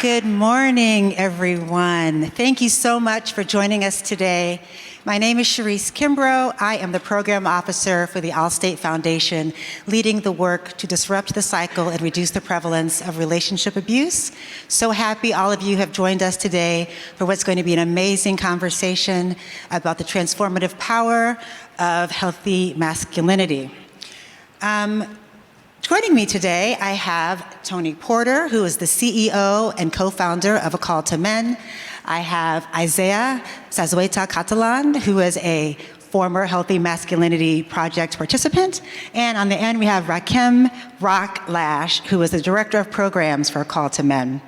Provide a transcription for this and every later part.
Good morning, everyone. Thank you so much for joining us today. My name is Sharice Kimbrough. I am the Program Officer for the Allstate Foundation, leading the work to disrupt the cycle and reduce the prevalence of relationship abuse. So happy all of you have joined us today for what's going to be an amazing conversation about the transformative power of healthy masculinity. Joining me today, I have Tony Porter, who is the CEO and co-founder of A Call to Men. I have Isaiah Zazueta Catalan, who is a former Healthy Masculinity Project participant. And on the end, we have Rakim Rock Lash, who is the Director of Programs for A Call to Men.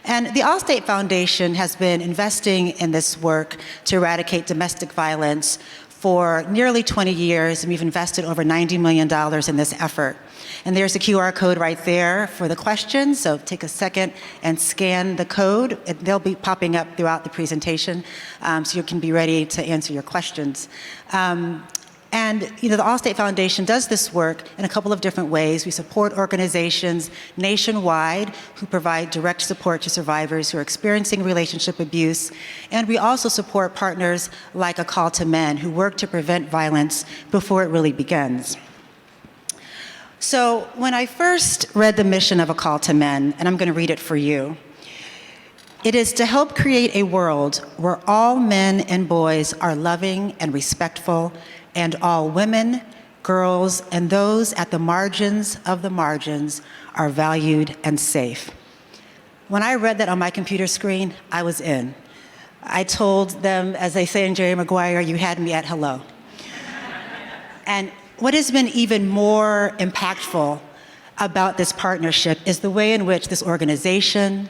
And the Allstate Foundation has been investing in this work to eradicate domestic violence for nearly 20 years, and we've invested over $90 million in this effort. And there's a QR code right there for the questions, so take a second and scan the code. They'll be popping up throughout the presentation, so you can be ready to answer your questions. And the Allstate Foundation does this work in a couple of different ways. We support organizations nationwide who provide direct support to survivors who are experiencing relationship abuse. And we also support partners like A Call to Men who work to prevent violence before it really begins. So when I first read the mission of A Call to Men, and I'm going to read it for you, it is to help create a world where all men and boys are loving and respectful, and all women, girls, and those at the margins of the margins are valued and safe. When I read that on my computer screen, I was in. I told them, as they say in Jerry Maguire, you had me at hello. And what has been even more impactful about this partnership is the way in which this organization,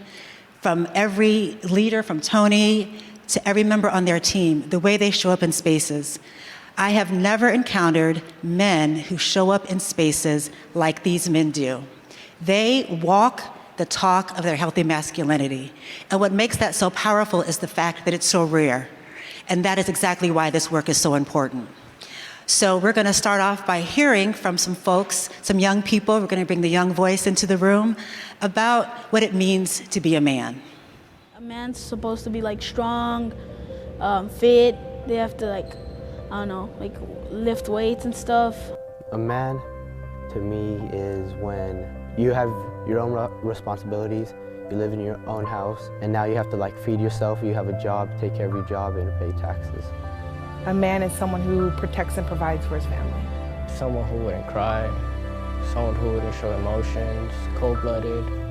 from every leader, from Tony to every member on their team, the way they show up in spaces. I have never encountered men who show up in spaces like these men do. They walk the talk of their healthy masculinity. And what makes that so powerful is the fact that it's so rare. And that is exactly why this work is so important. So we're going to start off by hearing from some folks, some young people. We're going to bring the young voice into the room about what it means to be a man. A man's supposed to be strong, fit. They have to lift weights and stuff. A man, to me, is when you have your own responsibilities, you live in your own house, and now you have to feed yourself, you have a job, take care of your job, and pay taxes. A man is someone who protects and provides for his family. Someone who wouldn't cry, someone who wouldn't show emotions, cold-blooded.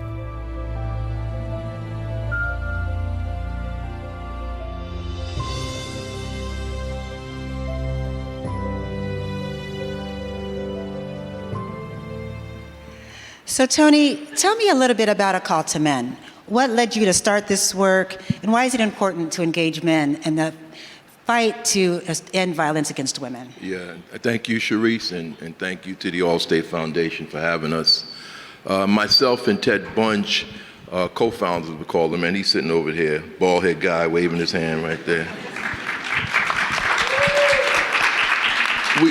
So Tony, tell me a little bit about A Call to Men. What led you to start this work, and why is it important to engage men in the fight to end violence against women? Yeah, thank you, Sharice, and thank you to the Allstate Foundation for having us. Myself and Ted Bunch, co-founders, we call him, and he's sitting over here, bald-head guy waving his hand right there.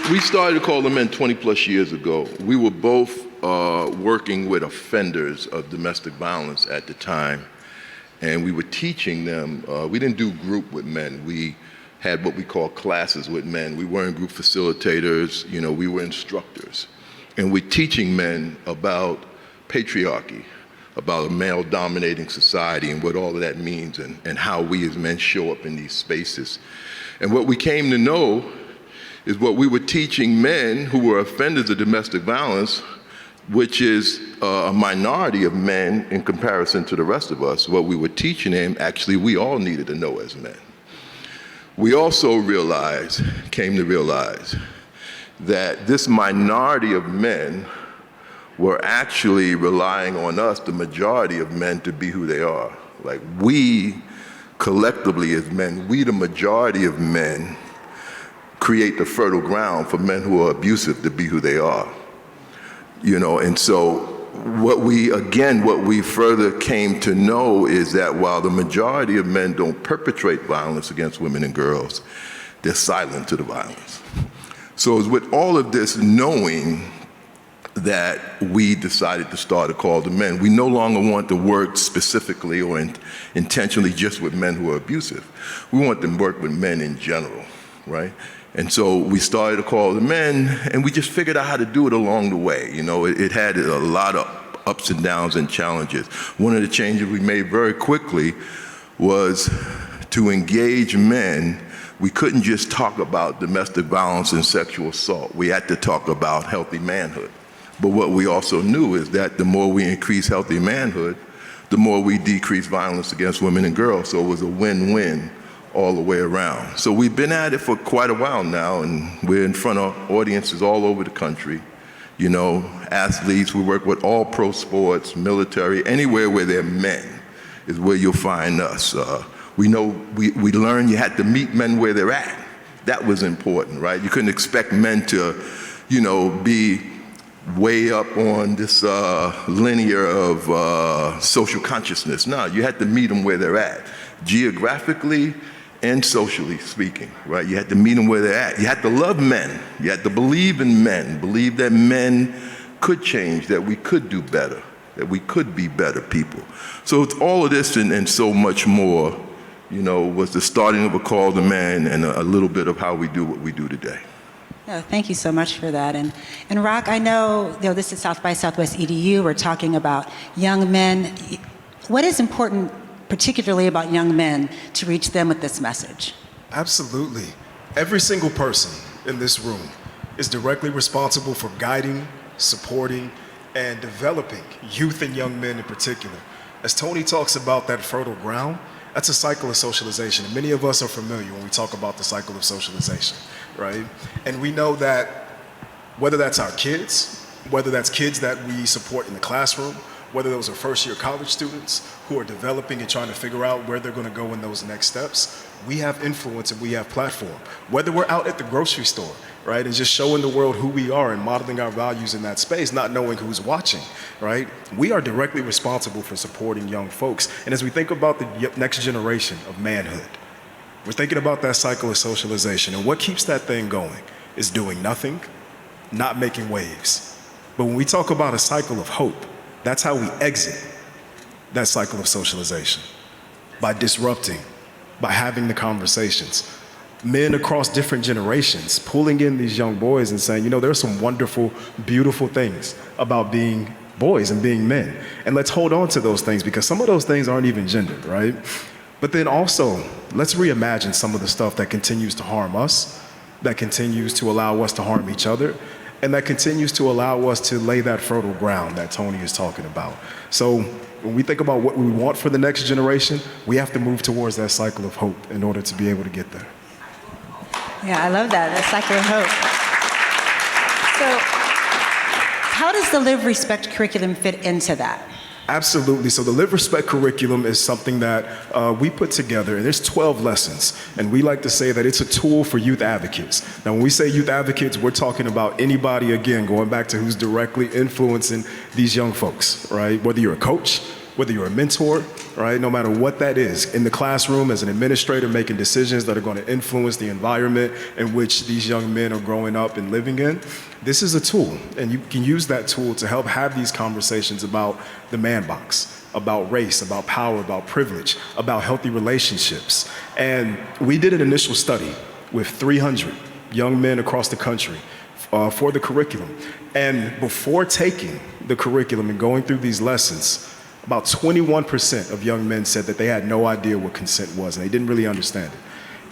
We started to call them men 20 plus years ago. We were both working with offenders of domestic violence at the time, and we were teaching them. We didn't do group with men. We had what we call classes with men. We weren't group facilitators, we were instructors. And we're teaching men about patriarchy, about a male-dominating society and what all of that means and how we as men show up in these spaces. And what we came to know is what we were teaching men who were offenders of domestic violence, which is a minority of men in comparison to the rest of us. What we were teaching them, actually, we all needed to know as men. We also came to realize that this minority of men were actually relying on us, the majority of men, to be who they are. We, collectively as men, we the majority of men, create the fertile ground for men who are abusive to be who they are. And so what we further came to know is that while the majority of men don't perpetrate violence against women and girls, they're silent to the violence. So it's with all of this knowing that we decided to start a call to men. We no longer want to work specifically or intentionally just with men who are abusive. We want to work with men in general, right? And so we started a call to men, and we just figured out how to do it along the way. You know, it had a lot of ups and downs and challenges. One of the changes we made very quickly was to engage men. We couldn't just talk about domestic violence and sexual assault. We had to talk about healthy manhood. But what we also knew is that the more we increase healthy manhood, the more we decrease violence against women and girls. So it was a win-win all the way around. So we've been at it for quite a while now, and we're in front of audiences all over the country. You know, athletes, we work with all pro sports, military, anywhere where there are men is where you'll find us. We learned you had to meet men where they're at. That was important, right? You couldn't expect men to, you know, be way up on this linear of social consciousness. No, you had to meet them where they're at, geographically and socially speaking, right? You had to meet them where they're at. You had to love men. You had to believe in men, believe that men could change, that we could do better, that we could be better people. So it's all of this and so much more, you know, was the starting of a call to men and a little bit of how we do what we do today. Yeah, thank you so much for that. And Rock, I know, you know, this is South by Southwest EDU. We're talking about young men. What is important, particularly about young men, to reach them with this message? Absolutely. Every single person in this room is directly responsible for guiding, supporting, and developing youth and young men in particular. As Tony talks about that fertile ground, that's a cycle of socialization. And many of us are familiar when we talk about the cycle of socialization, right? And we know that whether that's our kids, whether that's kids that we support in the classroom, whether those are first-year college students who are developing and trying to figure out where they're going to go in those next steps, we have influence and we have platform. Whether we're out at the grocery store, right, and just showing the world who we are and modeling our values in that space, not knowing who's watching, right, we are directly responsible for supporting young folks. And as we think about the next generation of manhood, we're thinking about that cycle of socialization. And what keeps that thing going is doing nothing, not making waves. But when we talk about a cycle of hope, that's how we exit that cycle of socialization, by disrupting, by having the conversations. Men across different generations pulling in these young boys and saying, you know, there's some wonderful, beautiful things about being boys and being men. And let's hold on to those things because some of those things aren't even gendered, right? But then also, let's reimagine some of the stuff that continues to harm us, that continues to allow us to harm each other, and that continues to allow us to lay that fertile ground that Tony is talking about. So when we think about what we want for the next generation, we have to move towards that cycle of hope in order to be able to get there. Yeah, I love that cycle of hope. So how does the Live Respect curriculum fit into that? Absolutely. So the Live Respect curriculum is something that we put together, and there's 12 lessons. And we like to say that it's a tool for youth advocates. Now, when we say youth advocates, we're talking about anybody, again, going back to who's directly influencing these young folks, right? Whether you're a coach, whether you're a mentor, right? No matter what that is, in the classroom as an administrator making decisions that are going to influence the environment in which these young men are growing up and living in, this is a tool, and you can use that tool to help have these conversations about the man box, about race, about power, about privilege, about healthy relationships. And we did an initial study with 300 young men across the country for the curriculum. And before taking the curriculum and going through these lessons, about 21% of young men said that they had no idea what consent was, and they didn't really understand it.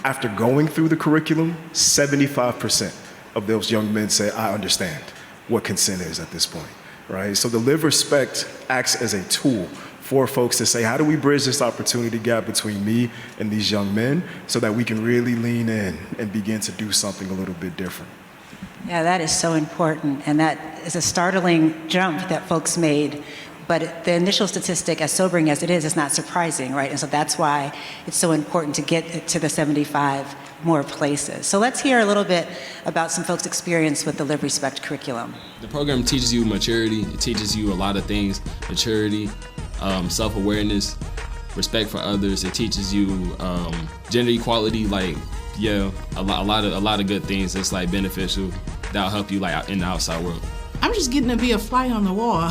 After going through the curriculum, 75% of those young men say, I understand what consent is at this point, right? So the Live Respect acts as a tool for folks to say, how do we bridge this opportunity gap between me and these young men so that we can really lean in and begin to do something a little bit different? Yeah, that is so important, and that is a startling jump that folks made. But the initial statistic, as sobering as it is not surprising, right? And so that's why it's so important to get it to the 75 more places. So let's hear a little bit about some folks' experience with the Live Respect curriculum. The program teaches you maturity. It teaches you a lot of things: maturity, self-awareness, respect for others. It teaches you gender equality, like a lot of good things that's like beneficial that'll help you like in the outside world. I'm just getting to be a fly on the wall.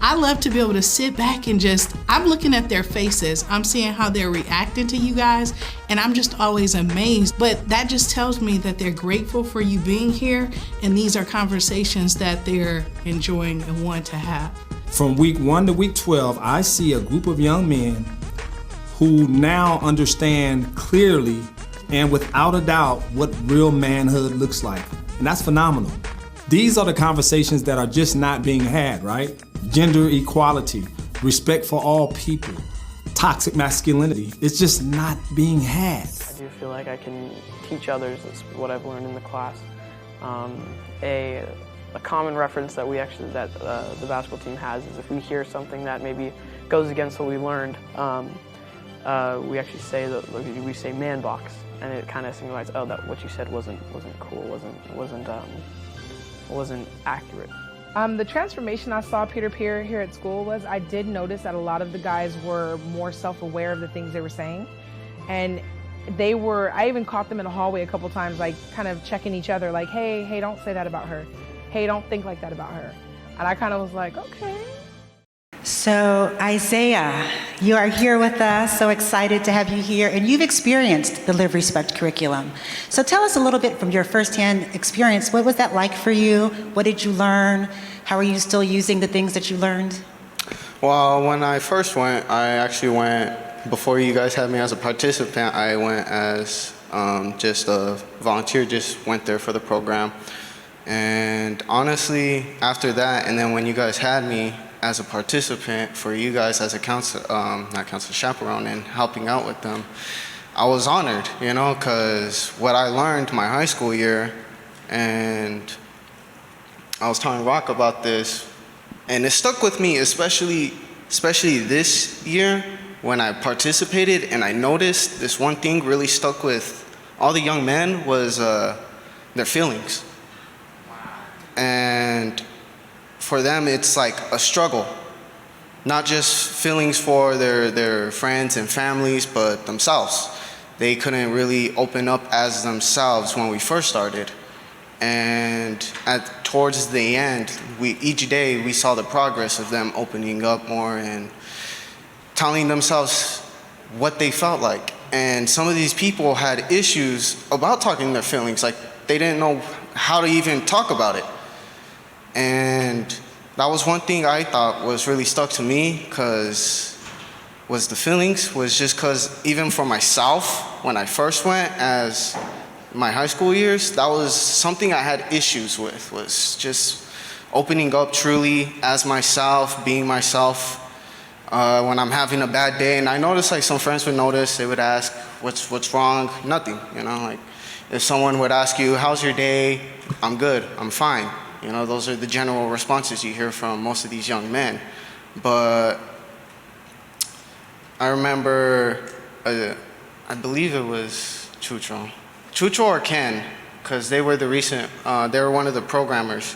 I love to be able to sit back and I'm looking at their faces. I'm seeing how they're reacting to you guys, and I'm just always amazed. But that just tells me that they're grateful for you being here, and these are conversations that they're enjoying and want to have. From week 1 to week 12, I see a group of young men who now understand clearly and without a doubt what real manhood looks like. And that's phenomenal. These are the conversations that are just not being had, right? Gender equality, respect for all people, toxic masculinity. It's just not being had. I do feel like I can teach others what I've learned in the class. A common reference that the basketball team has is if we hear something that maybe goes against what we learned, we actually say we say man box, and it kind of signifies, oh, that what you said wasn't cool, wasn't accurate. The transformation I saw peer-to-peer here at school was I did notice that a lot of the guys were more self-aware of the things they were saying, and I even caught them in the hallway a couple times, like kind of checking each other, like, hey, don't say that about her. Hey, don't think like that about her. And I kind of was like, okay. So Isaiah, you are here with us, so excited to have you here, and you've experienced the Live Respect curriculum. So tell us a little bit from your firsthand experience. What was that like for you? What did you learn? How are you still using the things that you learned? Well, when I first went, I actually went, before you guys had me as a participant, I went as just a volunteer, just went there for the program. And honestly, after that, and then when you guys had me as a participant for you guys as a chaperone and helping out with them, I was honored, because what I learned my high school year, and I was telling Rock about this, and it stuck with me, especially this year when I participated, and I noticed this one thing really stuck with all the young men was their feelings. And for them, it's like a struggle. Not just feelings for their friends and families, but themselves. They couldn't really open up as themselves when we first started. And towards the end, each day we saw the progress of them opening up more and telling themselves what they felt like. And some of these people had issues about talking their feelings, like they didn't know how to even talk about it. And that was one thing I thought was really stuck to me, because the feelings was just because even for myself, when I first went as my high school years, that was something I had issues with, was just opening up truly as myself, being myself when I'm having a bad day. And I noticed like some friends would notice, they would ask, what's wrong? Nothing, like if someone would ask you, how's your day? I'm good, I'm fine. Those are the general responses you hear from most of these young men. But I remember, I believe it was Chucho or Ken, because they were they were one of the programmers.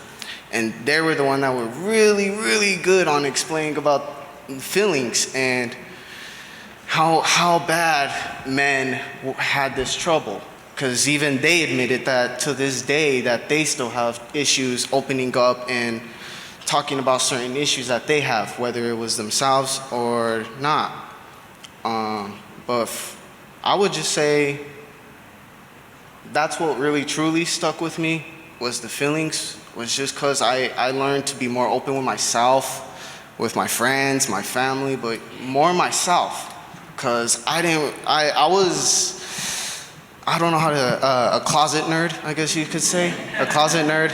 And they were the one that were really, really good on explaining about feelings and how bad men had this trouble. Because even they admitted that to this day that they still have issues opening up and talking about certain issues that they have, whether it was themselves or not. But I would just say that's what really truly stuck with me, was the feelings, was just because I learned to be more open with myself, with my friends, my family, but more myself. Because I don't know how to, a closet nerd, I guess you could say, a closet nerd.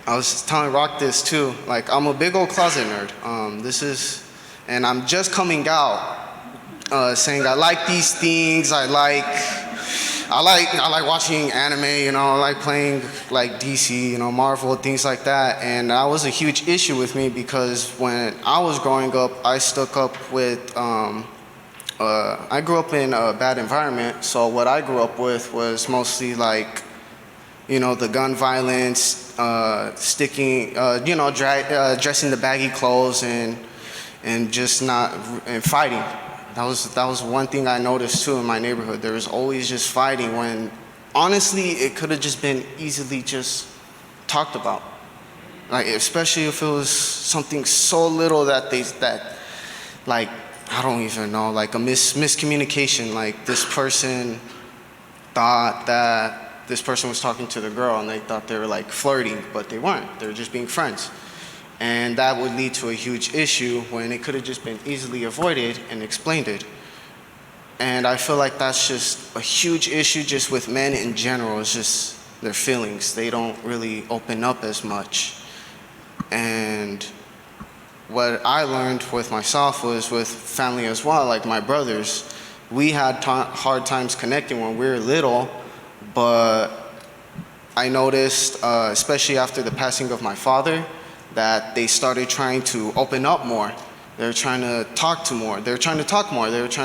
I was telling Rock this too, like I'm a big old closet nerd. And I'm just coming out saying I like these things, I like watching anime, I like playing like DC, Marvel, things like that. And that was a huge issue with me, because when I was growing up, I stuck up with, I grew up in a bad environment, so what I grew up with was mostly like, the gun violence, dressing the baggy clothes and just and fighting. That was one thing I noticed too in my neighborhood. There was always just fighting when honestly it could have just been easily just talked about. Like, especially if it was something so little that like, I don't even know, like a miscommunication. Like, this person thought that this person was talking to the girl and they thought they were like flirting, but they weren't. They were just being friends. And that would lead to a huge issue when it could have just been easily avoided and explained it. And I feel like that's just a huge issue just with men in general. It's just their feelings. They don't really open up as much. And what I learned with myself was with family as well, like my brothers. We had hard times connecting when we were little, but I noticed, especially after the passing of my father, that they started trying to open up more. They were trying to talk more. They were trying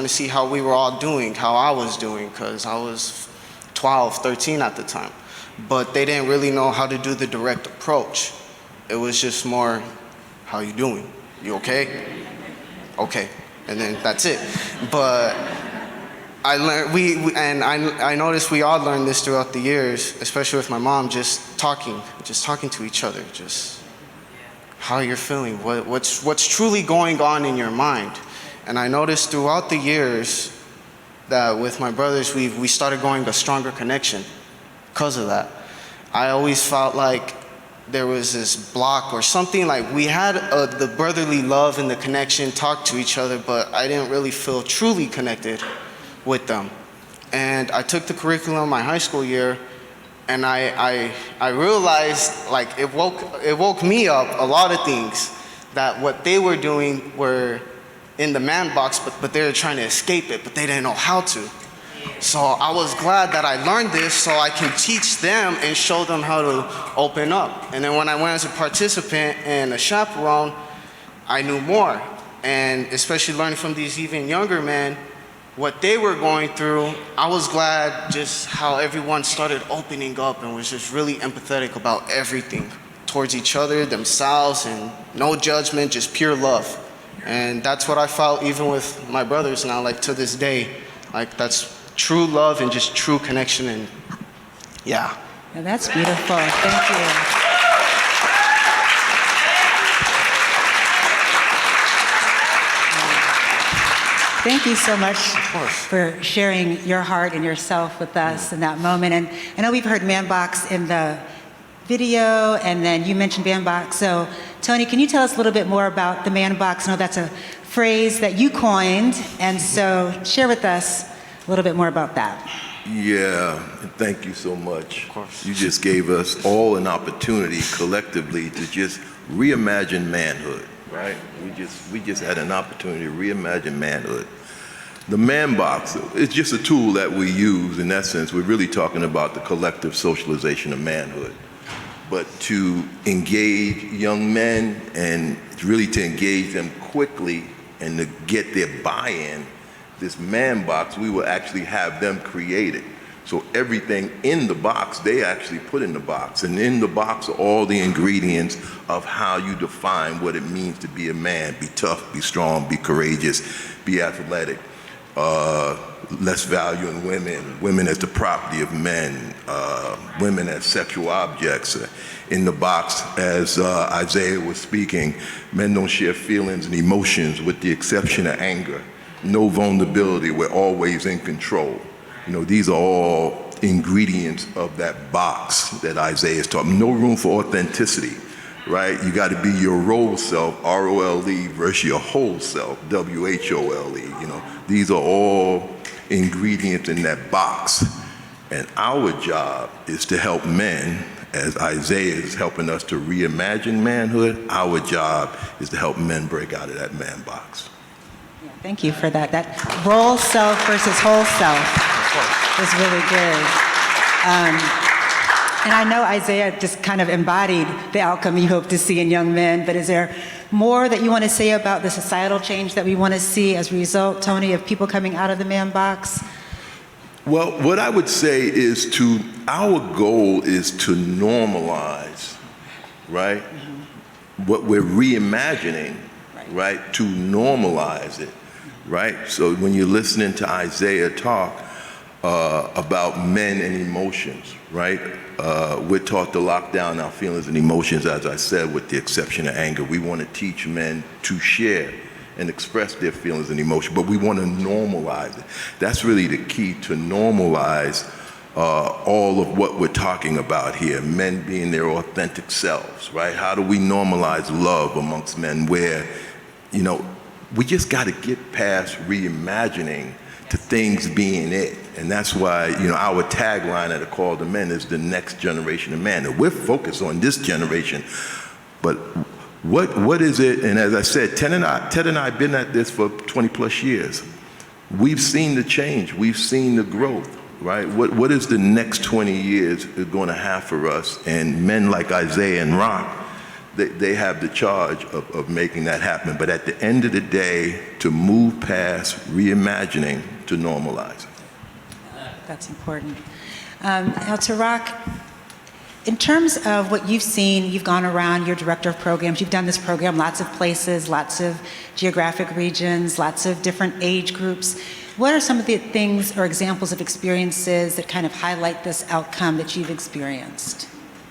to see how we were all doing, how I was doing, because I was 12, 13 at the time. But they didn't really know how to do the direct approach. It was just more, how you doing? You okay? Okay, and then that's it. But I learned, I noticed we all learned this throughout the years, especially with my mom, just talking to each other, just how you're feeling, what's truly going on in your mind. And I noticed throughout the years that with my brothers, we started going a stronger connection because of that. I always felt like there was this block or something, like we had the brotherly love and the connection, talk to each other, but I didn't really feel truly connected with them. And I took the curriculum my high school year, and I realized, like, it woke me up a lot of things, that what they were doing were in the man box, but they were trying to escape it, but they didn't know how to. So I was glad that I learned this so I can teach them and show them how to open up. And then when I went as a participant and a chaperone, I knew more. And especially learning from these even younger men, what they were going through, I was glad just how everyone started opening up and was just really empathetic about everything towards each other, themselves, and no judgment, just pure love. And that's what I felt even with my brothers now, like to this day. Like, that's true love and just true connection, and yeah. Well, that's beautiful. Thank you. Thank you so much for sharing your heart and yourself with us in that moment. And I know we've heard man box in the video, and then you mentioned man box. So, Tony, can you tell us a little bit more about the man box? I know that's a phrase that you coined, and so share with us a little bit more about that. Yeah, thank you so much. Of course. You just gave us all an opportunity collectively to just reimagine manhood, right? We just had an opportunity to reimagine manhood. The man box is just a tool that we use. In essence, we're really talking about the collective socialization of manhood. But to engage young men and really to engage them quickly and to get their buy-in, this man box, we will actually have them create it. So everything in the box, they actually put in the box. And in the box are all the ingredients of how you define what it means to be a man. Be tough, be strong, be courageous, be athletic. Less value in women as the property of men, women as sexual objects. In the box, as Isaiah was speaking, men don't share feelings and emotions with the exception of anger. No vulnerability, we're always in control. You know, these are all ingredients of that box that Isaiah is talking. No room for authenticity, right? You got to be your role self, R-O-L-E, versus your whole self, W-H-O-L-E. You know, these are all ingredients in that box. And our job is to help men, as Isaiah is helping us to reimagine manhood, our job is to help men break out of that man box. Thank you for that. That role self versus whole self was really good. And I know Isaiah just kind of embodied the outcome you hope to see in young men, but is there more that you want to say about the societal change that we want to see as a result, Tony, of people coming out of the man box? Well, what I would say is our goal is to normalize, right? Mm-hmm. What we're reimagining, right? To normalize it. Right? So when you're listening to Isaiah talk, about men and emotions, right? We're taught to lock down our feelings and emotions, as I said, with the exception of anger. We want to teach men to share and express their feelings and emotions, but we want to normalize it. That's really the key, to normalize all of what we're talking about here, men being their authentic selves, right? How do we normalize love amongst men where, you know, we just got to get past reimagining to things being it. And that's why, you know, our tagline at A Call to Men is the next generation of men. And we're focused on this generation, but what is it? And as I said, Ted and I have been at this for 20 plus years. We've seen the change, we've seen the growth, right? What is the next 20 years going to have for us? And men like Isaiah and Rock, they have the charge of making that happen. But at the end of the day, to move past reimagining to normalize it. That's important. Now, to Rock, in terms of what you've seen, you've gone around, you're director of programs, you've done this program lots of places, lots of geographic regions, lots of different age groups. What are some of the things or examples of experiences that kind of highlight this outcome that you've experienced?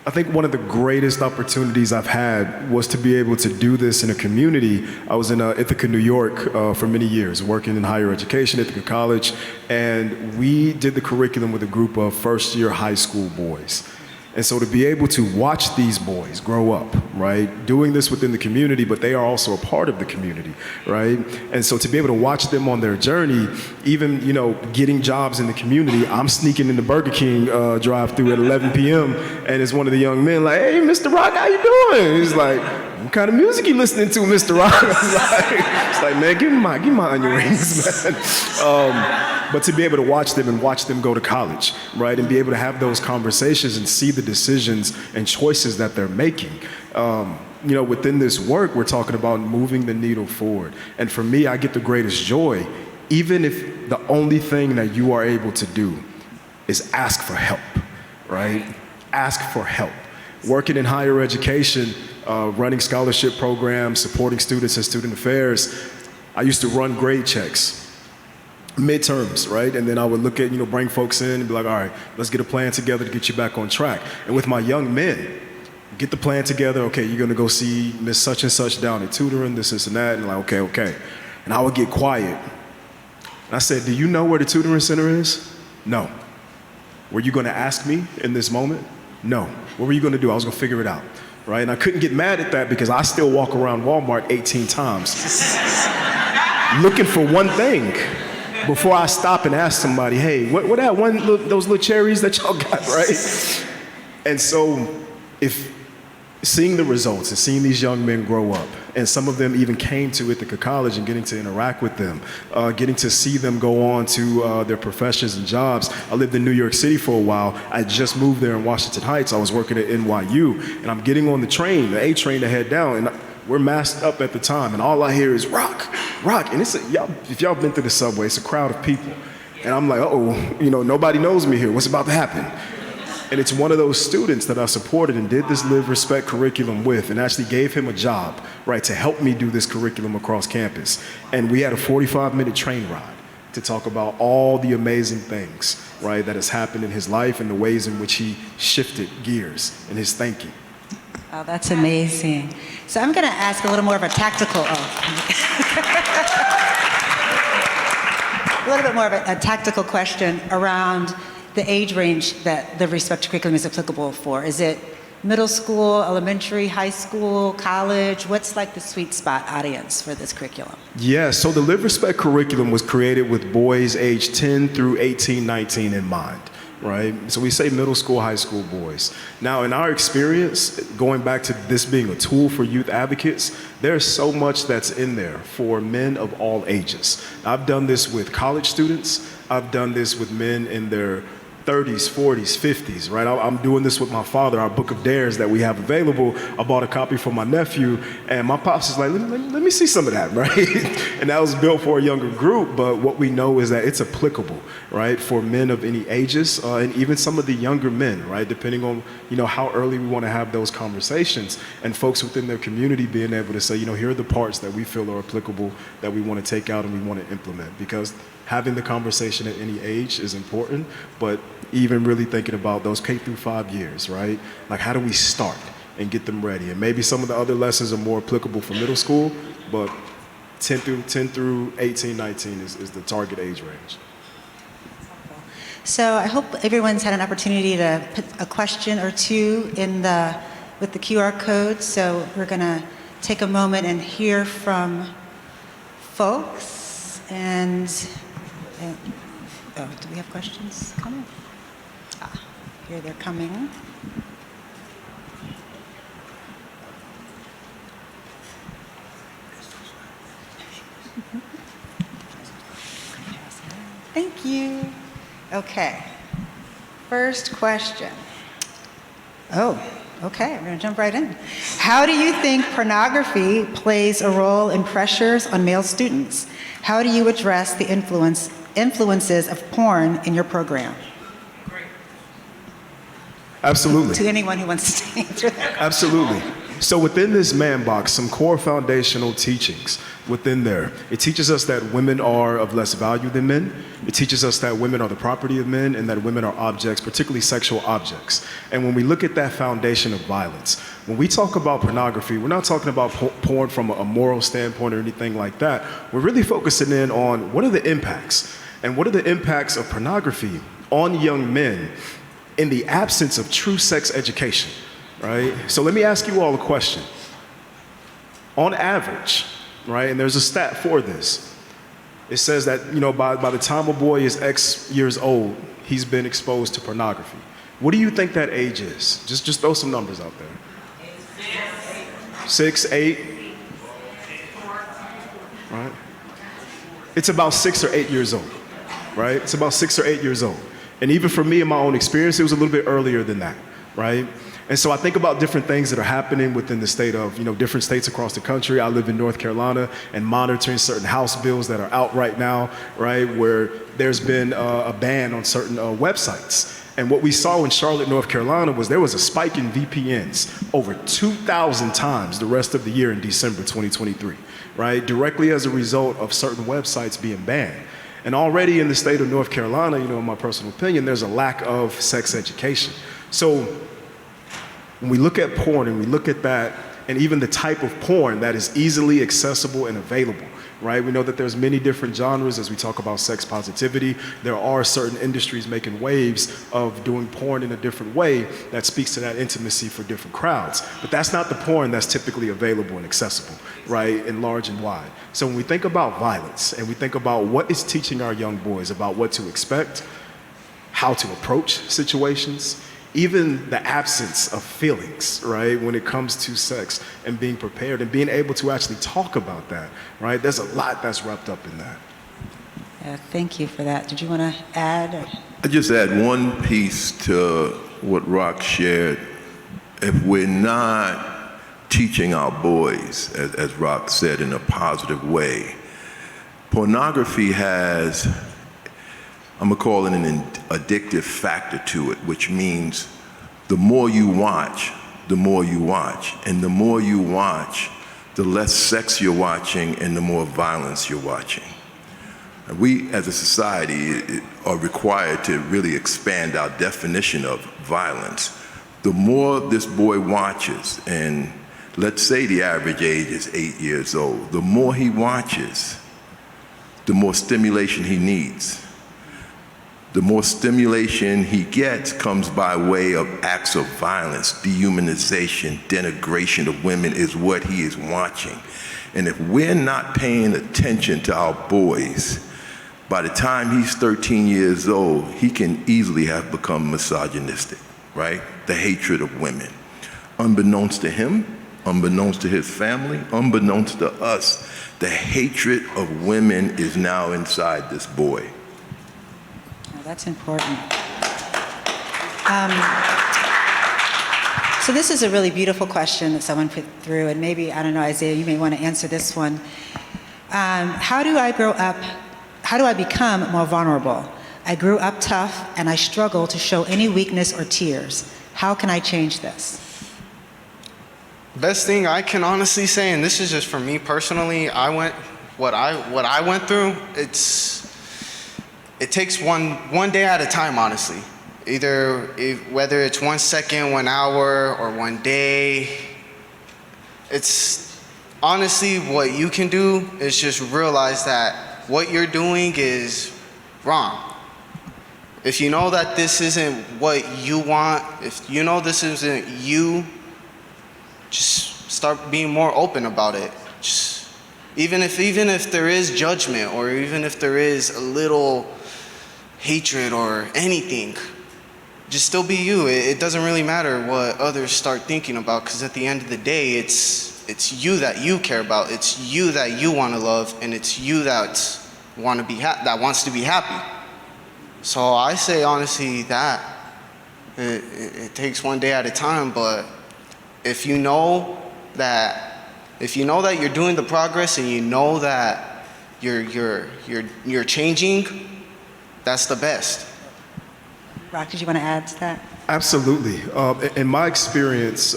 I think one of the greatest opportunities I've had was to be able to do this in a community. I was in Ithaca, New York for many years, working in higher education, Ithaca College, and we did the curriculum with a group of first-year high school boys. And so to be able to watch these boys grow up, right, doing this within the community, but they are also a part of the community, right? And so to be able to watch them on their journey, even, you know, getting jobs in the community, I'm sneaking in the Burger King drive-through at 11 p.m. and it's one of the young men like, "Hey, Mr. Rock, how you doing?" He's like, "What kind of music you listening to, Mr. Rock?" It's like, "Man, give me my onion rings, man." But to be able to watch them and watch them go to college, right, and be able to have those conversations and see the decisions and choices that they're making. You know, within this work, we're talking about moving the needle forward. And for me, I get the greatest joy, even if the only thing that you are able to do is ask for help, right? Ask for help. Working in higher education, running scholarship programs, supporting students in student affairs, I used to run grade checks. Midterms, right? And then I would look at, you know, bring folks in and be like, "All right, let's get a plan together to get you back on track." And with my young men, get the plan together. Okay, you're gonna go see Miss Such and Such down at tutoring, this and that. And like, okay. And I would get quiet. And I said, "Do you know where the tutoring center is?" "No." "Were you gonna ask me in this moment?" "No." "What were you gonna do?" "I was gonna figure it out." Right? And I couldn't get mad at that because I still walk around Walmart 18 times looking for one thing before I stop and ask somebody, "Hey, what that one, those little cherries that y'all got," right? And so if seeing the results and seeing these young men grow up, and some of them even came to Ithaca College and getting to interact with them, getting to see them go on to their professions and jobs. I lived in New York City for a while. I just moved there in Washington Heights. I was working at NYU, and I'm getting on the train, the A train to head down, and we're masked up at the time, and all I hear is "Rock, Rock." And it's if y'all been through the subway, it's a crowd of people. And I'm like, "Uh-oh, you know, nobody knows me here. What's about to happen?" And it's one of those students that I supported and did this Live Respect curriculum with, and actually gave him a job, right, to help me do this curriculum across campus. And we had a 45-minute train ride to talk about all the amazing things, right, that has happened in his life and the ways in which he shifted gears in his thinking. Oh, that's amazing. So I'm going to ask a little more of a tactical, a little bit more of a tactical question around the age range that the Respect curriculum is applicable for. Is it middle school, elementary, high school, college? What's like the sweet spot audience for this curriculum? Yeah, so the Live Respect curriculum was created with boys aged 10 through 18, 19 in mind. Right? So we say middle school, high school boys. Now, in our experience, going back to this being a tool for youth advocates, there's so much that's in there for men of all ages. I've done this with college students. I've done this with men in their 30s, 40s, 50s, right? I'm doing this with my father, our book of dares that we have available. I bought a copy for my nephew, and my pops is like, let me see some of that, right? And that was built for a younger group, but what we know is that it's applicable, right, for men of any ages, and even some of the younger men, right, depending on, you know, how early we want to have those conversations, and folks within their community being able to say, you know, here are the parts that we feel are applicable that we want to take out and we want to implement, because having the conversation at any age is important, but even really thinking about those K through 5 years, right? Like, how do we start and get them ready? And maybe some of the other lessons are more applicable for middle school, but 10 through 18, 19 is the target age range. So I hope everyone's had an opportunity to put a question or two with the QR code. So we're going to take a moment and hear from folks. And do we have questions coming? Here they're coming. Thank you. Okay. First question. Oh, okay, we're going to jump right in. How do you think pornography plays a role in pressures on male students? How do you address the influences of porn in your program? Absolutely. To anyone who wants to answer that. Absolutely. So within this man box, some core foundational teachings within there. It teaches us that women are of less value than men. It teaches us that women are the property of men and that women are objects, particularly sexual objects. And when we look at that foundation of violence, when we talk about pornography, we're not talking about porn from a moral standpoint or anything like that. We're really focusing in on what are the impacts, and what are the impacts of pornography on young men in the absence of true sex education, right? So let me ask you all a question. On average, right, and there's a stat for this, it says that, by the time a boy is X years old, he's been exposed to pornography. What do you think that age is? Just throw some numbers out there. 6, 8, right? It's about 6 or 8 years old, right? It's about 6 or 8 years old. And even for me, in my own experience, it was a little bit earlier than that, right? And so I think about different things that are happening within the state of, different states across the country. I live in North Carolina, and monitoring certain House bills that are out right now, right, where there's been a ban on certain websites. And what we saw in Charlotte, North Carolina, was there was a spike in VPNs over 2,000 times the rest of the year in December 2023, right, directly as a result of certain websites being banned. And already in the state of North Carolina, in my personal opinion, there's a lack of sex education. So when we look at porn and we look at that, and even the type of porn that is easily accessible and available, right? We know that there's many different genres as we talk about sex positivity. There are certain industries making waves of doing porn in a different way that speaks to that intimacy for different crowds. But that's not the porn that's typically available and accessible, right, in large and wide. So when we think about violence and we think about what is teaching our young boys about what to expect, how to approach situations, even the absence of feelings, right, when it comes to sex and being prepared and being able to actually talk about that, right? There's a lot that's wrapped up in that. Yeah, thank you for that. Did you want to add? I just add one piece to what Rock shared. If we're not teaching our boys, as Rock said, in a positive way, pornography has, I'm gonna call it an addictive factor to it, which means the more you watch, the more you watch. And the more you watch, the less sex you're watching and the more violence you're watching. And we as a society are required to really expand our definition of violence. The more this boy watches, and let's say the average age is 8 years old, the more he watches, the more stimulation he needs. The more stimulation he gets comes by way of acts of violence, dehumanization, denigration of women is what he is watching. And if we're not paying attention to our boys, by the time he's 13 years old, he can easily have become misogynistic, right? The hatred of women. Unbeknownst to him, unbeknownst to his family, unbeknownst to us, the hatred of women is now inside this boy. That's important. So this is a really beautiful question that someone put through, and maybe, I don't know, Isaiah, you may want to answer this one. How do I grow up, how do I become more vulnerable? I grew up tough, and I struggle to show any weakness or tears. How can I change this? Best thing I can honestly say, and this is just for me personally, what I went through, it's it takes one day at a time, honestly. Whether it's 1 second, 1 hour, or 1 day, it's honestly what you can do is just realize that what you're doing is wrong. If you know that this isn't what you want, if you know this isn't you, just start being more open about it. Just, even if there is judgment, or even if there is a little hatred or anything, just still be you. It doesn't really matter what others start thinking about, because at the end of the day, it's you that you care about. It's you that you want to love, and it's you that wants to be happy. So I say honestly that it takes 1 day at a time, but if you know that you're doing the progress, and you know that you're changing, that's the best. Rock, did you want to add to that? Absolutely. In my experience,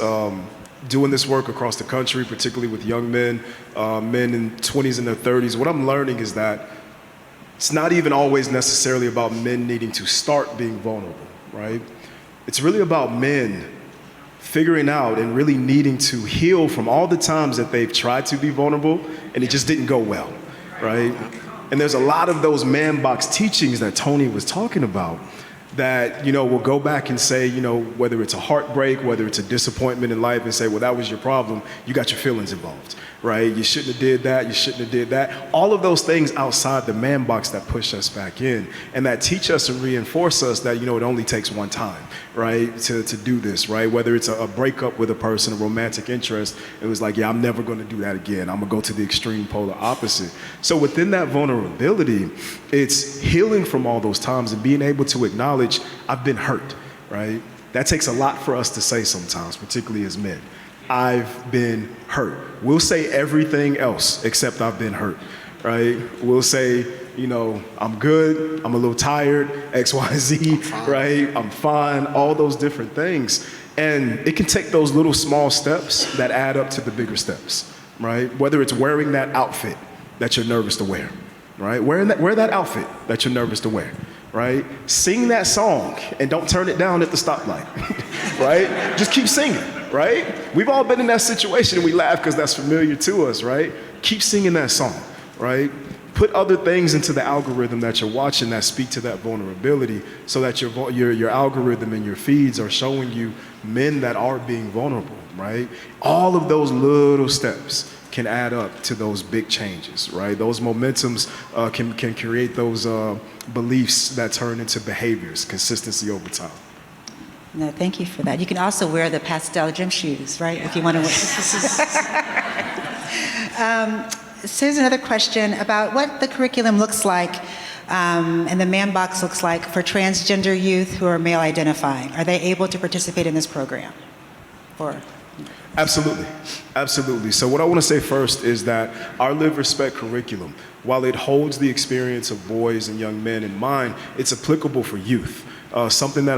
doing this work across the country, particularly with young men, men in 20s and their 30s, what I'm learning is that it's not even always necessarily about men needing to start being vulnerable, right? It's really about men figuring out and really needing to heal from all the times that they've tried to be vulnerable and it just didn't go well, right? And there's a lot of those man box teachings that Tony was talking about that, will go back and say, whether it's a heartbreak, whether it's a disappointment in life, and say, well, that was your problem, you got your feelings involved, right? You shouldn't have did that, you shouldn't have did that. All of those things outside the man box that push us back in and that teach us and reinforce us that, it only takes one time, right, to do this, right? Whether it's a breakup with a person, a romantic interest, it was like, yeah, I'm never gonna do that again. I'm gonna go to the extreme polar opposite. So within that vulnerability, it's healing from all those times and being able to acknowledge I've been hurt, right? That takes a lot for us to say sometimes, particularly as men. I've been hurt. We'll say everything else except I've been hurt, right? We'll say, I'm good, I'm a little tired, X, Y, Z, right? I'm fine, all those different things. And it can take those little small steps that add up to the bigger steps, right? Whether it's wearing that outfit that you're nervous to wear, right? Wear that outfit that you're nervous to wear, right? Sing that song and don't turn it down at the stoplight, right? Just keep singing, right? We've all been in that situation and we laugh because that's familiar to us, right? Keep singing that song, right? Put other things into the algorithm that you're watching that speak to that vulnerability so that your algorithm and your feeds are showing you men that are being vulnerable, right? All of those little steps can add up to those big changes, right? Those momentums can create those beliefs that turn into behaviors, consistency over time. No, thank you for that. You can also wear the pastel gym shoes, right? If you want to wear. So here's another question about what the curriculum looks like and the man box looks like for transgender youth who are male identifying. Are they able to participate in this program? Absolutely, absolutely. So what I want to say first is that our Live Respect curriculum, while it holds the experience of boys and young men in mind, it's applicable for youth. Something that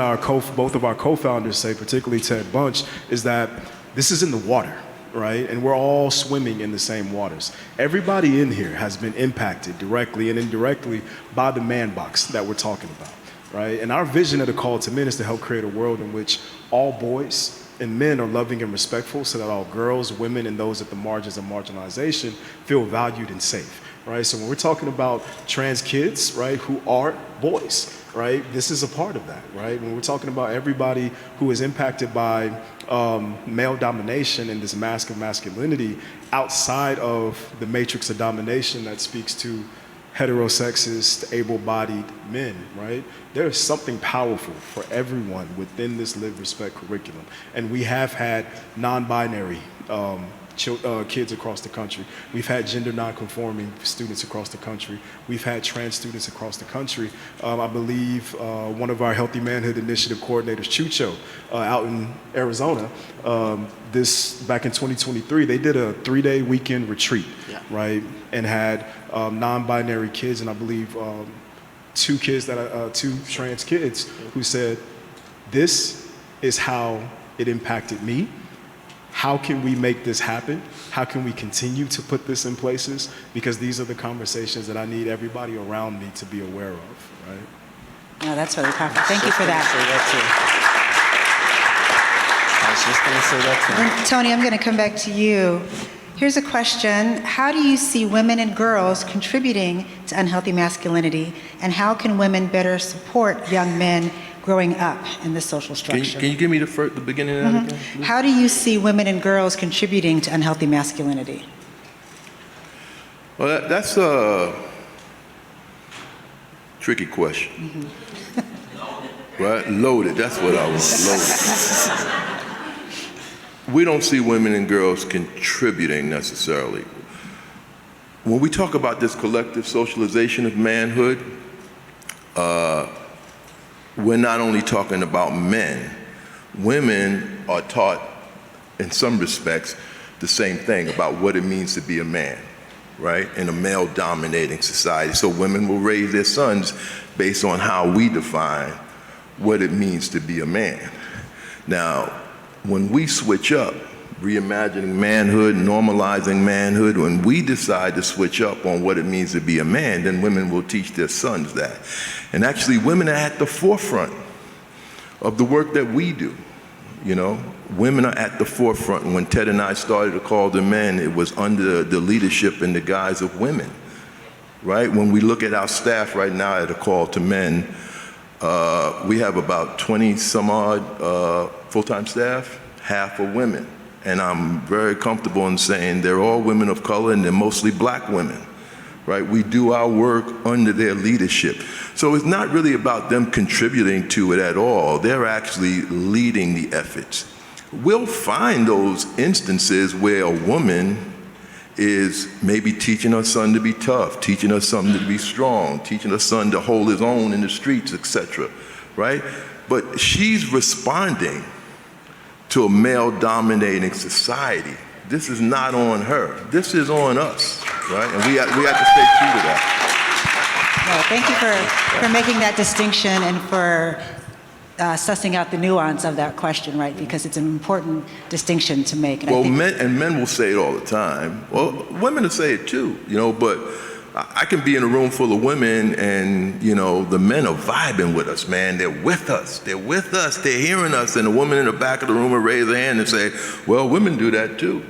both of our co-founders say, particularly Ted Bunch, is that this is in the water, right? And we're all swimming in the same waters. Everybody in here has been impacted directly and indirectly by the man box that we're talking about, right? And our vision of the Call to Men is to help create a world in which all boys and men are loving and respectful so that all girls, women, and those at the margins of marginalization feel valued and safe, right? So when we're talking about trans kids, right, who are boys, right, this is a part of that, right? When we're talking about everybody who is impacted by male domination and this mask of masculinity outside of the matrix of domination that speaks to heterosexist, able-bodied men, right? There is something powerful for everyone within this Live Respect curriculum. And we have had non-binary kids across the country. We've had gender non-conforming students across the country. We've had trans students across the country. I believe one of our Healthy Manhood Initiative coordinators, Chucho, out in Arizona, back in 2023, they did a 3-day weekend retreat, right? And had non-binary kids, and I believe two trans kids who said, this is how it impacted me. How can we make this happen? How can we continue to put this in places? Because these are the conversations that I need everybody around me to be aware of, right? No, that's really powerful. Thank you for that. I was just going to say that too. And Tony, I'm going to come back to you. Here's a question. How do you see women and girls contributing to unhealthy masculinity, and how can women better support young men growing up in this social structure? Can you give me the beginning of that again, please? How do you see women and girls contributing to unhealthy masculinity? Well, that's a tricky question. Right? Loaded, that's what I was, loaded. We don't see women and girls contributing necessarily. When we talk about this collective socialization of manhood, we're not only talking about men. Women are taught, in some respects, the same thing about what it means to be a man, right? In a male-dominating society. So women will raise their sons based on how we define what it means to be a man. Now, when we switch up, reimagining manhood, normalizing manhood, when we decide to switch up on what it means to be a man, then women will teach their sons that. And actually, women are at the forefront of the work that we do. You know, women are at the forefront. When Ted and I started to call them men, it was under the leadership and the guise of women, right? When we look at our staff right now at A Call to Men, we have about 20 some odd full-time staff, half are women. And I'm very comfortable in saying they're all women of color and they're mostly black women, right? We do our work under their leadership. So it's not really about them contributing to it at all. They're actually leading the efforts. We'll find those instances where a woman is maybe teaching her son to be tough, teaching her son to be strong, teaching her son to hold his own in the streets, etc., right? But she's responding to a male-dominating society. This is not on her. This is on us, right? And we have to stay true to that. Well, thank you for making that distinction and for sussing out the nuance of that question, right? Because it's an important distinction to make. And well, men will say it all the time. Well, women will say it too, you know, but I can be in a room full of women and, you know, the men are vibing with us, man. They're with us. They're with us. They're hearing us. And the woman in the back of the room will raise her hand and say, well, women do that too.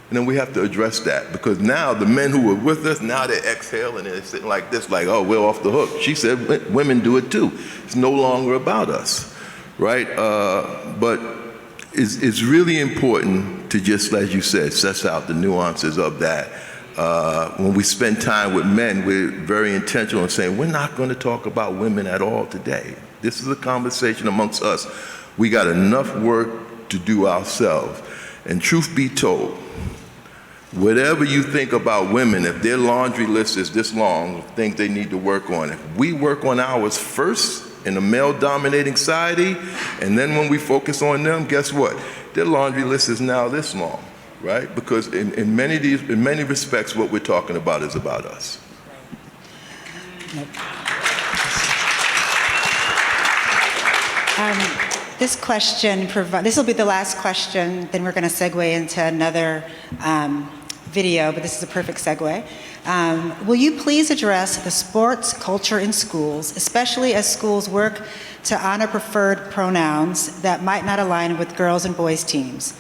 And then we have to address that, because now the men who were with us, now they're exhaling and they're sitting like this, like, oh, we're off the hook. She said women do it too. It's no longer about us, right? But it's really important to just, as you said, suss out the nuances of that. When we spend time with men, we're very intentional in saying, we're not going to talk about women at all today. This is a conversation amongst us. We got enough work to do ourselves. And truth be told, whatever you think about women, if their laundry list is this long of things they need to work on, if we work on ours first in a male-dominating society, and then when we focus on them, guess what? Their laundry list is now this long. Right? Because in many respects, what we're talking about is about us. This question, this will be the last question, then we're going to segue into another video, but this is a perfect segue. Will you please address the sports culture in schools, especially as schools work to honor preferred pronouns that might not align with girls' and boys' teams?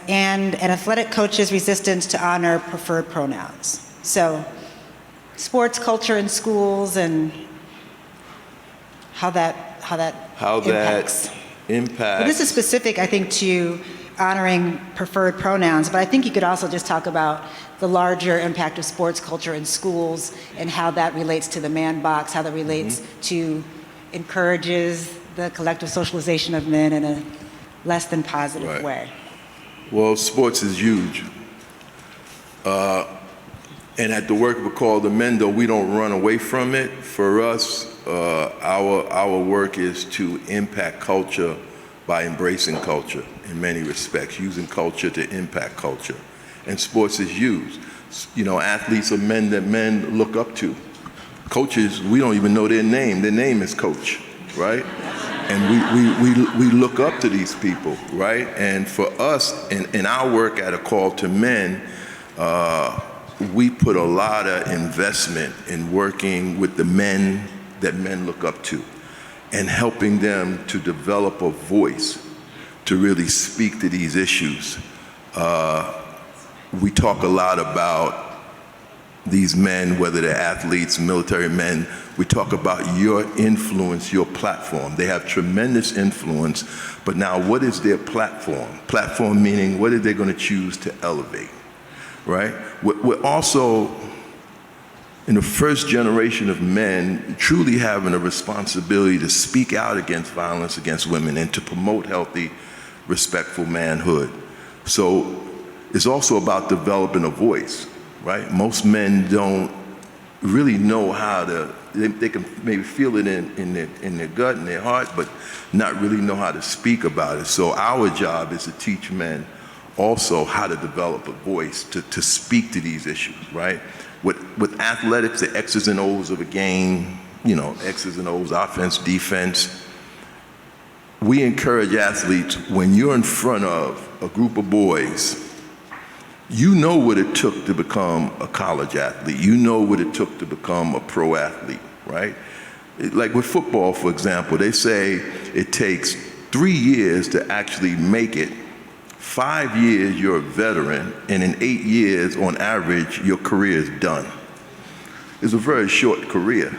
And an athletic coach's resistance to honor preferred pronouns. So, sports culture in schools and how that impacts. But this is specific, I think, to honoring preferred pronouns, but I think you could also just talk about the larger impact of sports culture in schools and how that relates to the man box, how that relates to encourages the collective socialization of men in a less than positive way. Well, sports is huge. And at the work we call the men, though, we don't run away from it. For us, our work is to impact culture by embracing culture in many respects, using culture to impact culture. And sports is huge. You know, athletes are men that men look up to. Coaches, we don't even know their name. Their name is coach, right? And we look up to these people, right? And for us, in our work at A Call to Men, we put a lot of investment in working with the men that men look up to and helping them to develop a voice to really speak to these issues. We talk a lot about these men, whether they're athletes, military men. We talk about your influence, your platform. They have tremendous influence, but now what is their platform? Platform meaning, what are they going to choose to elevate, right? We're also, in the first generation of men, truly having a responsibility to speak out against violence against women and to promote healthy, respectful manhood. So it's also about developing a voice, right? Most men don't really know how to, they can maybe feel it in their gut and their heart, but not really know how to speak about it. So our job is to teach men also how to develop a voice to speak to these issues, right? With athletics, the X's and O's of a game, you know, X's and O's, offense, defense. We encourage athletes, when you're in front of a group of boys, you know what it took to become a college athlete. You know what it took to become a pro athlete, right? Like with football, for example, they say it takes 3 years to actually make it. 5 years, you're a veteran, and in 8 years, on average, your career is done. It's a very short career.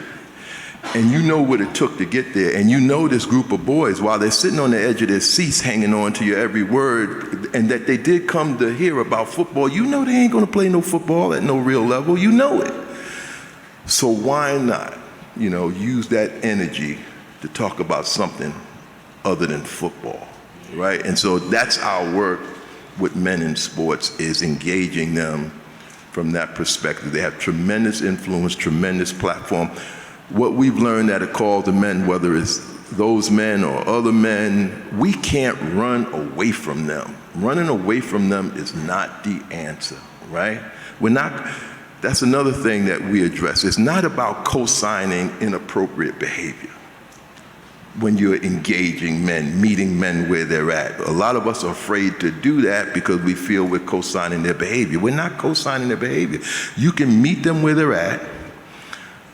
And you know what it took to get there, and you know this group of boys, while they're sitting on the edge of their seats hanging on to your every word, and that they did come to hear about football, you know they ain't gonna play no football at no real level, you know it. So why not, you know, use that energy to talk about something other than football, right? And so that's our work with men in sports, is engaging them from that perspective. They have tremendous influence, tremendous platform. What we've learned at A Call to Men, whether it's those men or other men, we can't run away from them. Running away from them is not the answer, right? That's another thing that we address. It's not about co-signing inappropriate behavior when you're engaging men, meeting men where they're at. A lot of us are afraid to do that because we feel we're co-signing their behavior. We're not co-signing their behavior. You can meet them where they're at,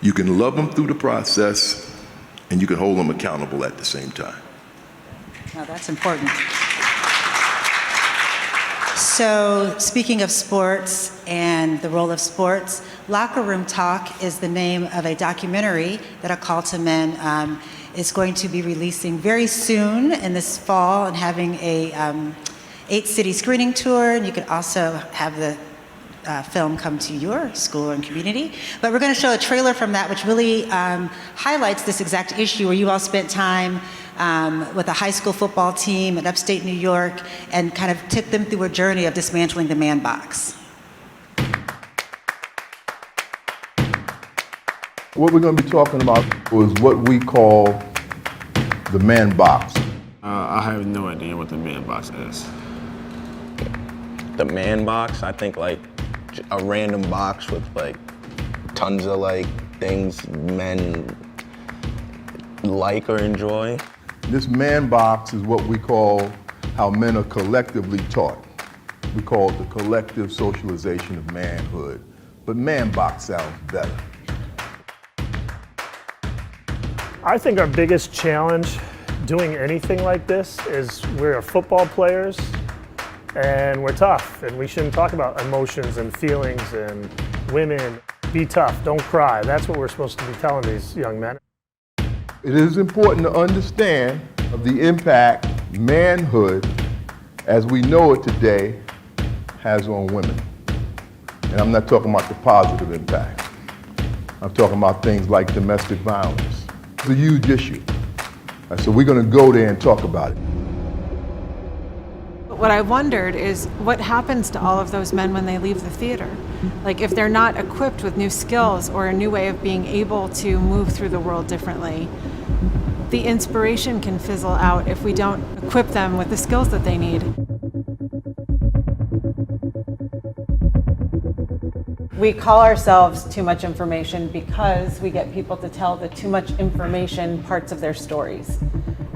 you can love them through the process, and you can hold them accountable at the same time. Now that's important. So speaking of sports and the role of sports, Locker Room Talk is the name of a documentary that A Call to Men is going to be releasing very soon in this fall, and having a 8-city screening tour. And you can also have the film come to your school and community. But we're going to show a trailer from that, which really highlights this exact issue, where you all spent time with a high school football team in upstate New York and kind of took them through a journey of dismantling the man box. What we're going to be talking about is what we call the man box. I have no idea what the man box is. The man box, I think like a random box with like tons of like things men like or enjoy. This man box is what we call how men are collectively taught. We call it the collective socialization of manhood. But man box sounds better. I think our biggest challenge doing anything like this is we're football players and we're tough, and we shouldn't talk about emotions and feelings and women. Be tough, don't cry. That's what we're supposed to be telling these young men. It is important to understand of the impact manhood, as we know it today, has on women. And I'm not talking about the positive impact. I'm talking about things like domestic violence. It's a huge issue. So we're going to go there and talk about it. What I wondered is what happens to all of those men when they leave the theater? Like, if they're not equipped with new skills or a new way of being able to move through the world differently, the inspiration can fizzle out if we don't equip them with the skills that they need. We call ourselves Too Much Information because we get people to tell the too much information parts of their stories.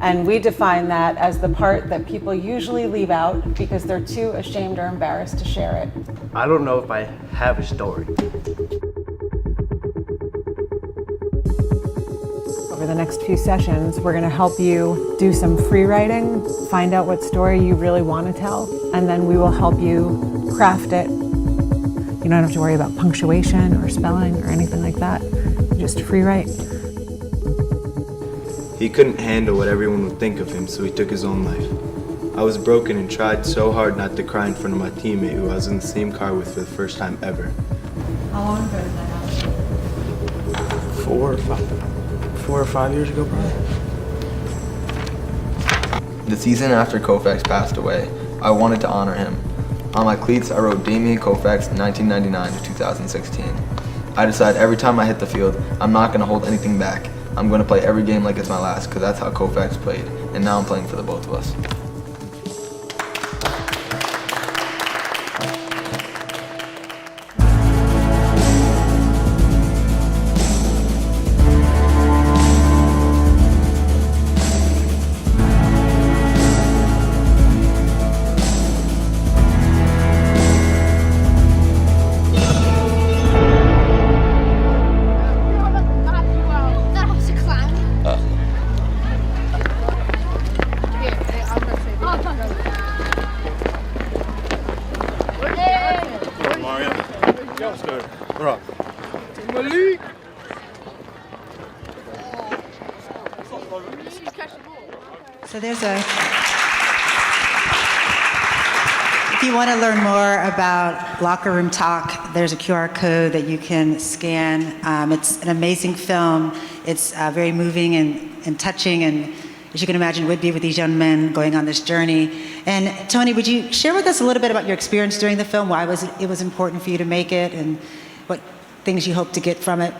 And we define that as the part that people usually leave out because they're too ashamed or embarrassed to share it. I don't know if I have a story. Over the next few sessions, we're going to help you do some free writing, find out what story you really want to tell, and then we will help you craft it. You don't have to worry about punctuation or spelling or anything like that. You just free write. He couldn't handle what everyone would think of him, so he took his own life. I was broken and tried so hard not to cry in front of my teammate who I was in the same car with for the first time ever. How long ago did that happen? 4 or 5 years ago, probably. The season after Koufax passed away, I wanted to honor him. On my cleats, I wrote Damian Koufax 1999 to 2016. I decided every time I hit the field, I'm not going to hold anything back. I'm going to play every game like it's my last, because that's how Koufax played, and now I'm playing for the both of us. So there's a, if you want to learn more about locker room talk, there's a QR code that you can scan. It's an amazing film. It's very moving and touching, and as you can imagine, would be with these young men going on this journey. And Tony, would you share with us a little bit about your experience during the film? Why it was important for you to make it, and what things you hope to get from it?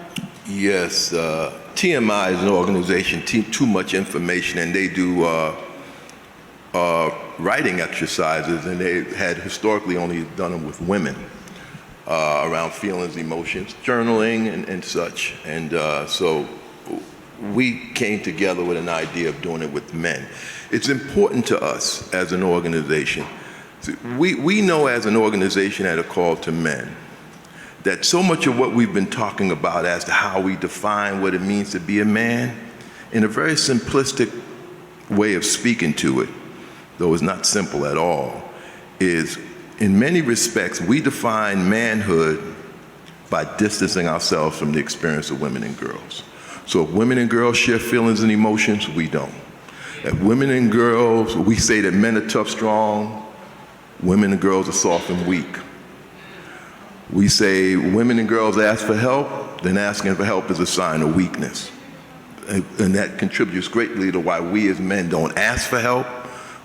Yes, TMI is an organization, Too Much Information, and they do writing exercises, and they had historically only done them with women around feelings, emotions, journaling, and such. And so we came together with an idea of doing it with men. It's important to us as an organization. We know as an organization at A Call to Men that so much of what we've been talking about as to how we define what it means to be a man, in a very simplistic way of speaking to it, though it's not simple at all, is in many respects, we define manhood by distancing ourselves from the experience of women and girls. So if women and girls share feelings and emotions, we don't. If women and girls, we say that men are tough, strong, women and girls are soft and weak. We say women and girls ask for help, then asking for help is a sign of weakness. And that contributes greatly to why we as men don't ask for help,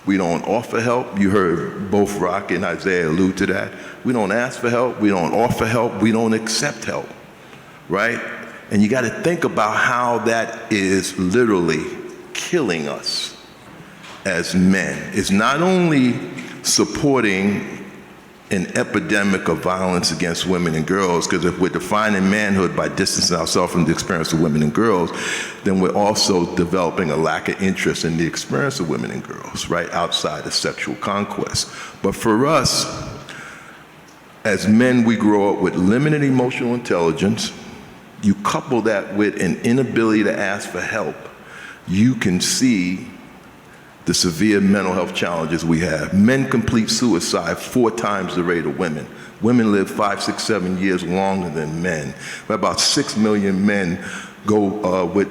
we don't offer help. You heard both Rock and Isaiah allude to that. We don't ask for help, we don't offer help, we don't accept help, right? And you got to think about how that is literally killing us as men. It's not only supporting an epidemic of violence against women and girls, because if we're defining manhood by distancing ourselves from the experience of women and girls, then we're also developing a lack of interest in the experience of women and girls, right, outside of sexual conquest. But for us, as men, we grow up with limited emotional intelligence. You couple that with an inability to ask for help, you can see the severe mental health challenges we have. Men complete suicide 4 times the rate of women. Women live 5, 6, 7 years longer than men. About 6 million men go with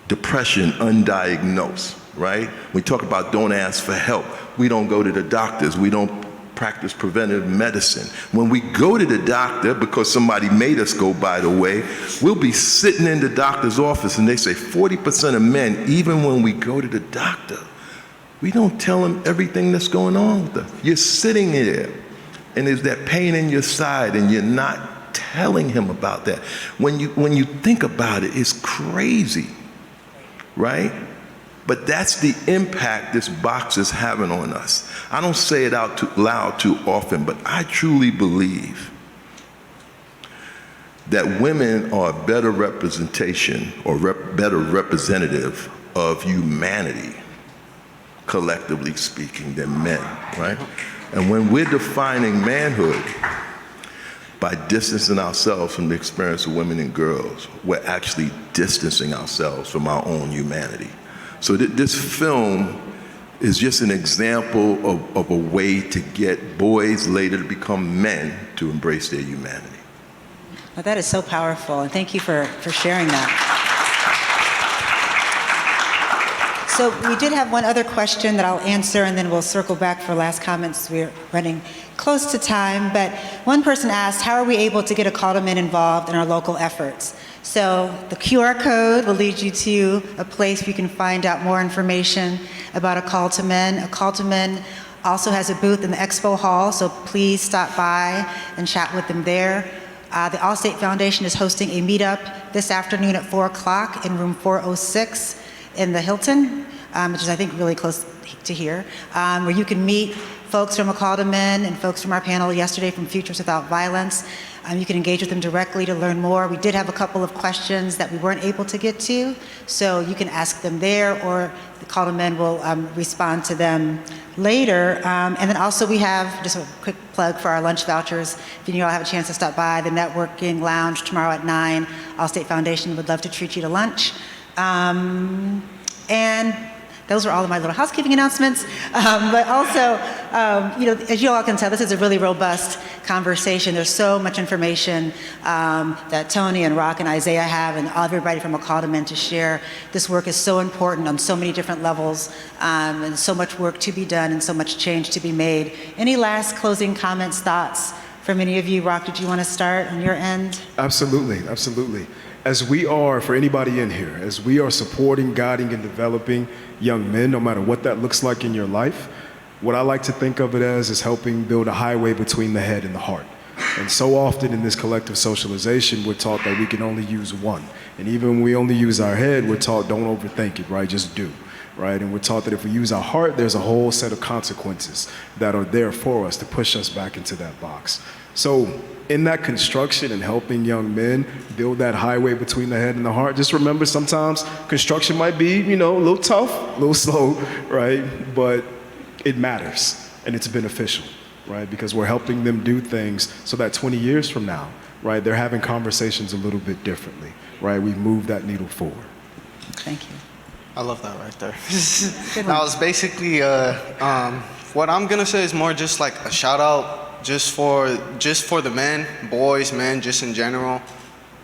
depression undiagnosed, right? We talk about don't ask for help. We don't go to the doctors. We don't practice preventive medicine. When we go to the doctor, because somebody made us go, by the way, we'll be sitting in the doctor's office and they say 40% of men, even when we go to the doctor, we don't tell them everything that's going on with them. You're sitting there, and there's that pain in your side, and you're not telling him about that. When you think about it, it's crazy, right? But that's the impact this box is having on us. I don't say it out too loud too often, but I truly believe that women are a better representation or better representative of humanity collectively speaking, than men, right? And when we're defining manhood by distancing ourselves from the experience of women and girls, we're actually distancing ourselves from our own humanity. So this film is just an example of a way to get boys later to become men to embrace their humanity. Well, that is so powerful, and thank you for sharing that. So we did have one other question that I'll answer, and then we'll circle back for last comments. We're running close to time, but one person asked, how are we able to get a call to men involved in our local efforts? So the QR code will lead you to a place where you can find out more information about a call to men. A call to men also has a booth in the expo hall, so please stop by and chat with them there. The Allstate Foundation is hosting a meetup this afternoon at 4 o'clock in room 406 in the Hilton, which is, I think, really close to here, where you can meet folks from A Call to Men and folks from our panel yesterday from Futures Without Violence. You can engage with them directly to learn more. We did have a couple of questions that we weren't able to get to, so you can ask them there, or the Call to Men will respond to them later. And then also we have, just a quick plug for our lunch vouchers. If you all have a chance to stop by the networking lounge tomorrow at 9, Allstate Foundation would love to treat you to lunch. And those are all of my little housekeeping announcements. But also, as you all can tell, this is a really robust conversation. There's so much information that Tony and Rock and Isaiah have, and everybody from A Call to Men to share. This work is so important on so many different levels, and so much work to be done and so much change to be made. Any last closing comments, thoughts from any of you? Rock, did you want to start on your end? Absolutely, absolutely. As we are, for anybody in here, as we are supporting, guiding, and developing young men, no matter what that looks like in your life, what I like to think of it as is helping build a highway between the head and the heart. And so often in this collective socialization, we're taught that we can only use one. And even when we only use our head, we're taught don't overthink it, right? Just do, right? And we're taught that if we use our heart, there's a whole set of consequences that are there for us to push us back into that box. So in that construction and helping young men build that highway between the head and the heart, just remember sometimes construction might be, a little tough, a little slow, right? But it matters and it's beneficial, right? Because we're helping them do things so that 20 years from now, right, they're having conversations a little bit differently, right? We've moved that needle forward. Thank you. I love that right there. That was basically, what I'm gonna say is more just like a shout out just for the men, boys, men, just in general,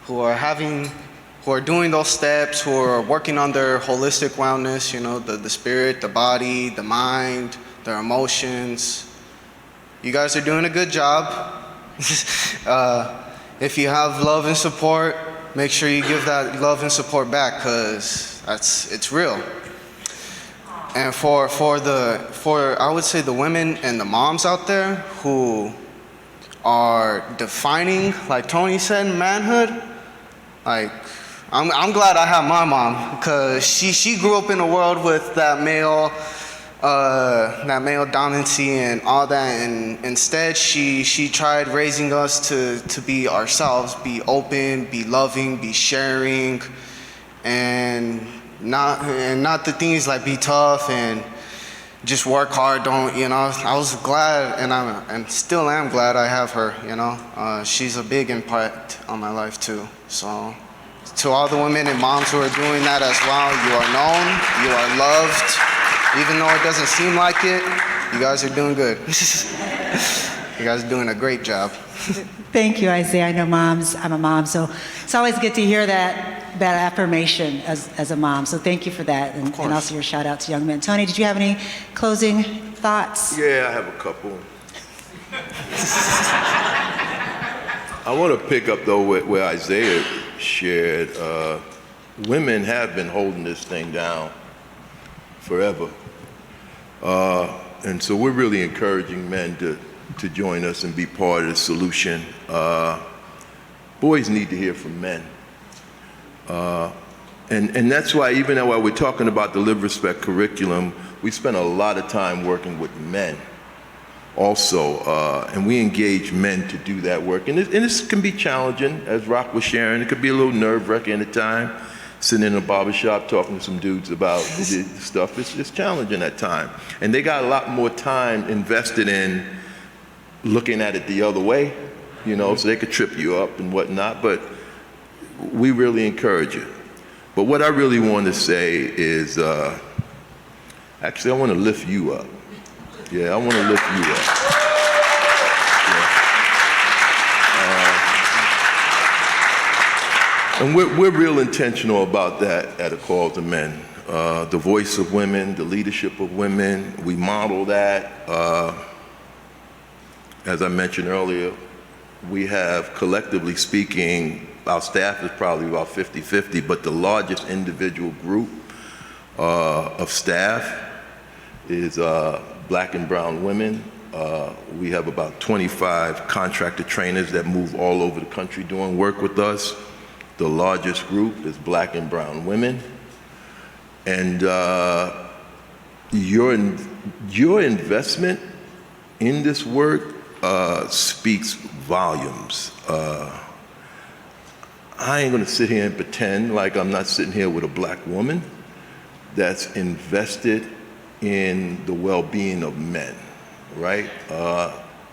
who are doing those steps, who are working on their holistic wellness, the spirit, the body, the mind, their emotions. You guys are doing a good job. If you have love and support, make sure you give that love and support back, because it's real. And for I would say the women and the moms out there who are defining, like Tony said, manhood, like I'm glad I have my mom, because she grew up in a world with that male dominancy and all that, and instead she tried raising us to be ourselves, be open, be loving, be sharing, and not the things like be tough and just work hard. I was glad, and still am glad I have her. She's a big impact on my life too. So to all the women and moms who are doing that as well, you are known, you are loved, even though it doesn't seem like it. You guys are doing good. You guys are doing a great job. Thank you, Isaiah. I know I'm a mom, so it's always good to hear that affirmation as a mom. So thank you for that, and also your shout out to young men. Tony, did you have any closing thoughts? Yeah, I have a couple. I want to pick up though where Isaiah shared. Women have been holding this thing down forever. And so we're really encouraging men to join us and be part of the solution. Boys need to hear from men. And that's why, even while we're talking about the Live Respect curriculum, we spend a lot of time working with men also, and we engage men to do that work. And this can be challenging, as Rock was sharing. It could be a little nerve-wracking at times. sitting in a barbershop talking to some dudes about the stuff. It's challenging at time. And they got a lot more time invested in looking at it the other way, you know, so they could trip you up and whatnot, but we really encourage it. But what I really want to say is, actually, I want to lift you up. Yeah, I want to lift you up. And we're real intentional about that at A Call to Men. The voice of women, the leadership of women, we model that. As I mentioned earlier, we have, collectively speaking, our staff is probably about 50-50, but the largest individual group of staff is black and brown women. We have about 25 contracted trainers that move all over the country doing work with us. The largest group is black and brown women. And your investment in this work speaks volumes. I ain't gonna sit here and pretend like I'm not sitting here with a black woman that's invested in the well-being of men, right?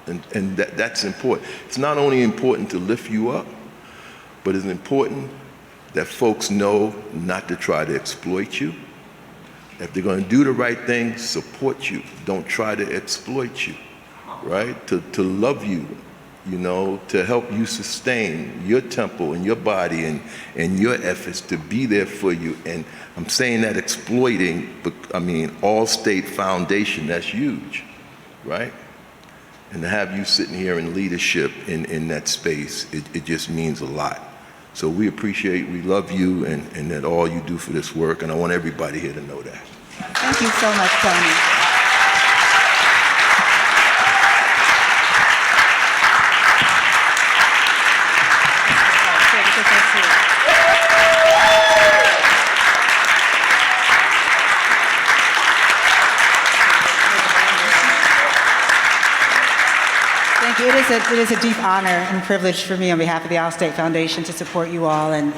And that's important. It's not only important to lift you up, but it's important that folks know not to try to exploit you. If they're gonna do the right thing, support you. Don't try to exploit you, right? To love you, you know, to help you sustain your temple and your body and your efforts to be there for you. And I'm saying that exploiting, but I mean, Allstate Foundation, that's huge, right? And to have you sitting here in leadership in that space, it just means a lot. So we appreciate, we love you, and that all you do for this work, and I want everybody here to know that. Thank you so much, Tony. It is a deep honor and privilege for me on behalf of the Allstate Foundation to support you all, and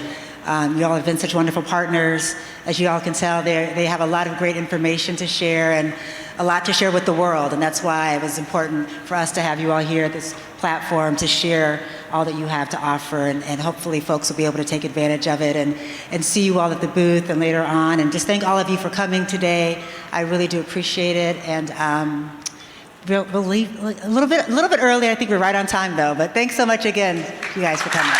you all have been such wonderful partners. As you all can tell, they have a lot of great information to share and a lot to share with the world, and that's why it was important for us to have you all here at this platform to share all that you have to offer, and hopefully folks will be able to take advantage of it and see you all at the booth and later on. And just thank all of you for coming today. I really do appreciate it, and we'll leave a little bit early. I think we're right on time though, but thanks so much again, you guys, for coming.